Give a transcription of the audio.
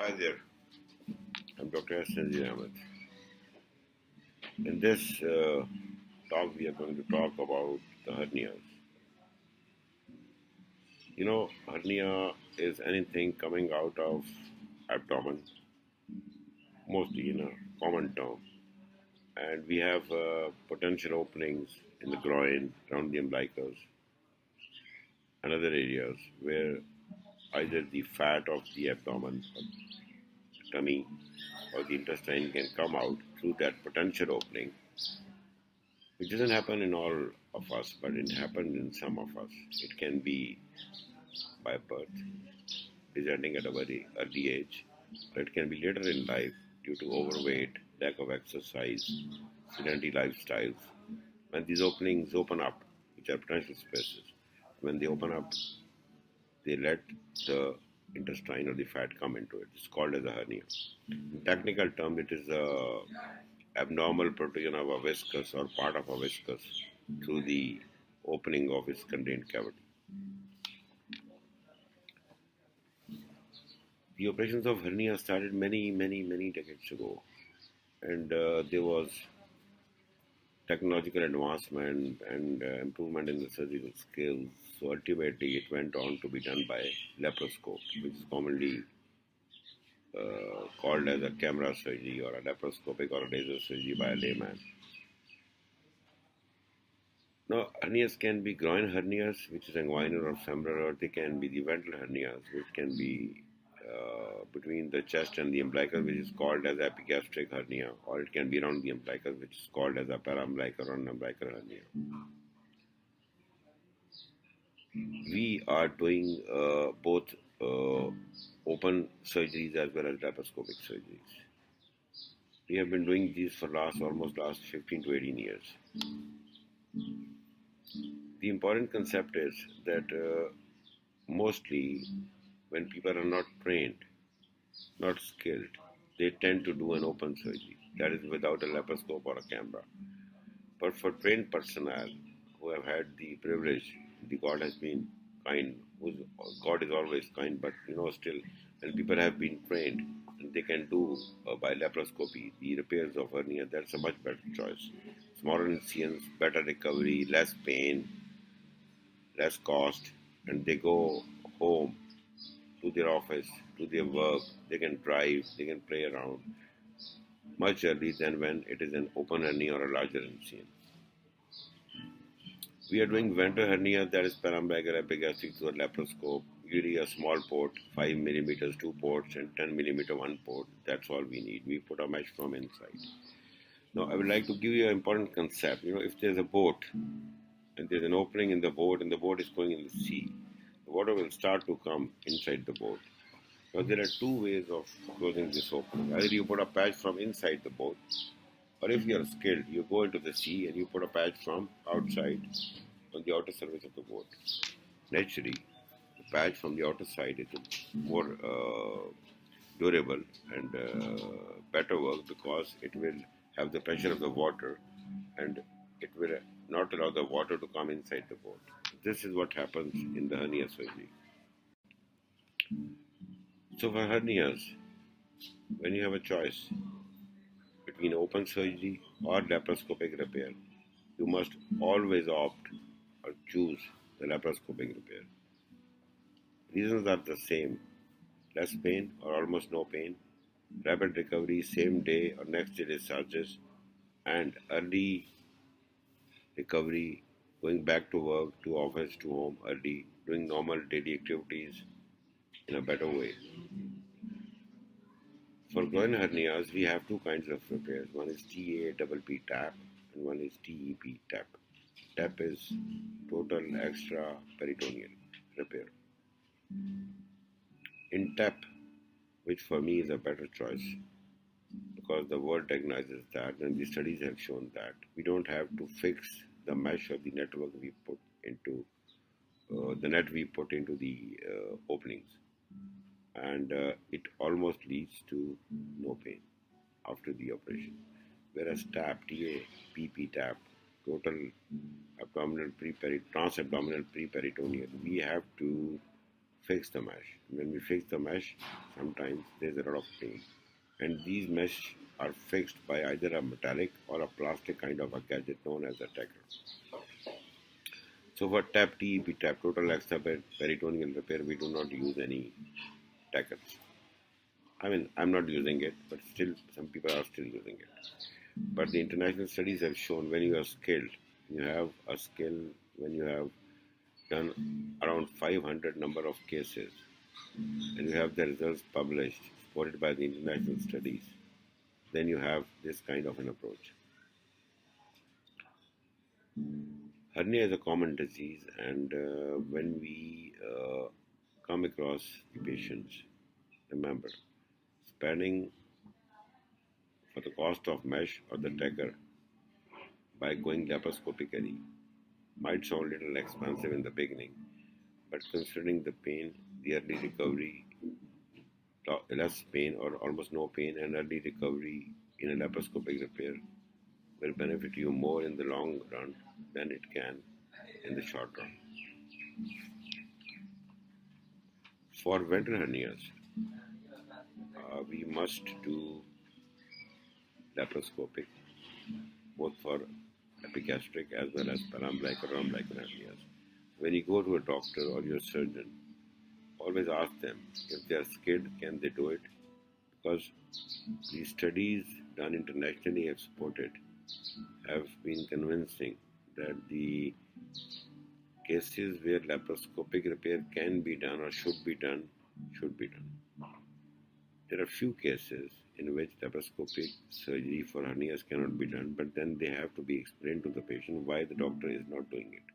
Hi there, I'm Dr. Nazir Ahmed. In this talk, we are going to talk about the hernias. Hernia is anything coming out of abdomen, mostly in a common term, and we have potential openings in the groin, around the umbilicus, and other areas where either the fat of the abdomen, or tummy, or the intestine can come out through that potential opening. It doesn't happen in all of us, but it happens in some of us. It can be by birth, presenting at a very early age, or it can be later in life due to overweight, lack of exercise, sedentary lifestyles. When these openings open up, which are potential spaces, when they open up, they let the intestine or the fat come into it. It's called as a hernia. In technical term, it is a abnormal protrusion of a viscus or part of a viscus through the opening of its contained cavity. The operations of hernia started many decades ago, and there was technological advancement and improvement in the surgical skills. So ultimately, it went on to be done by laparoscope, which is commonly called as a camera surgery or a laparoscopic or a laser surgery by a layman. Now, hernias can be groin hernias, which is inguinal or femoral, or they can be the ventral hernias, which can be between the chest and the umbilicus, which is called as epigastric hernia, or it can be around the umbilicus, which is called as a paraumbilical or umbilical hernia. We are doing both open surgeries as well as laparoscopic surgeries. We have been doing these for almost last 15 to 18 years. The important concept is that mostly when people are not trained, not skilled, they tend to do an open surgery, that is without a laparoscope or a camera. But for trained personnel who have had the privilege, the God has been kind, God is always kind, but still, when people have been trained and they can do by laparoscopy the repairs of hernia, that's a much better choice. Smaller incisions, better recovery, less pain, less cost, and they go home to their office, to their work, they can drive, they can play around much earlier than when it is an open hernia or a larger incision. We are doing ventral hernia, that is paraumbilical epigastric through a laparoscope, usually a small port, 5 millimeters, 2 ports, and 10 millimeter, 1 port. That's all we need. We put a mesh from inside. Now, I would like to give you an important concept. If there's a boat and there's an opening in the boat and the boat is going in the sea, the water will start to come inside the boat. Now, there are two ways of closing this opening. Either you put a patch from inside the boat, or if you are skilled, you go into the sea and you put a patch from outside on the outer surface of the boat. Naturally, the patch from the outer side is more durable and better work because it will have the pressure of the water and it will not allow the water to come inside the boat. This is what happens in the hernia surgery. So for hernias, when you have a choice between open surgery or laparoscopic repair, you must always opt or choose the laparoscopic repair. Reasons are the same: less pain or almost no pain, rapid recovery, same day or next day discharges, and early recovery, going back to work, to office, to home early, doing normal daily activities in a better way. For groin hernias, we have two kinds of repairs. One is TAPP tap and one is TEP tap. TAP is total extra peritoneal repair. In TAP, which for me is a better choice because the world recognizes that and the studies have shown that we don't have to fix the mesh or the network we put into the net we put into the openings, and it almost leads to no pain after the operation. Whereas TAP, TAPP tap, total abdominal transabdominal preperitoneal, we have to fix the mesh. When we fix the mesh, sometimes there's a lot of pain. And these mesh are fixed by either a metallic or a plastic kind of a gadget known as a tacker. So for TAP TEP, TAP total extra peritoneal repair, we do not use any tackers. I mean, I'm not using it, but still, some people are still using it. But the international studies have shown when you are skilled, you have a skill, when you have done around 500 number of cases, and you have the results published, supported by the international studies, then you have this kind of an approach. Hernia is a common disease, and when we come across the patients, remember, spending for the cost of mesh or the tacker by going laparoscopically might sound a little expensive in the beginning, but considering the pain, the early recovery, less pain or almost no pain, and early recovery in a laparoscopic repair will benefit you more in the long run than it can in the short run. For ventral hernias, we must do laparoscopic both for epigastric as well as parambilical or umbilical hernias. When you go to a doctor or your surgeon, always ask them if they are skilled, can they do it? Because the studies done internationally have been convincing that the cases where laparoscopic repair can be done or should be done. There are few cases in which laparoscopic surgery for hernias cannot be done, but then they have to be explained to the patient why the doctor is not doing it.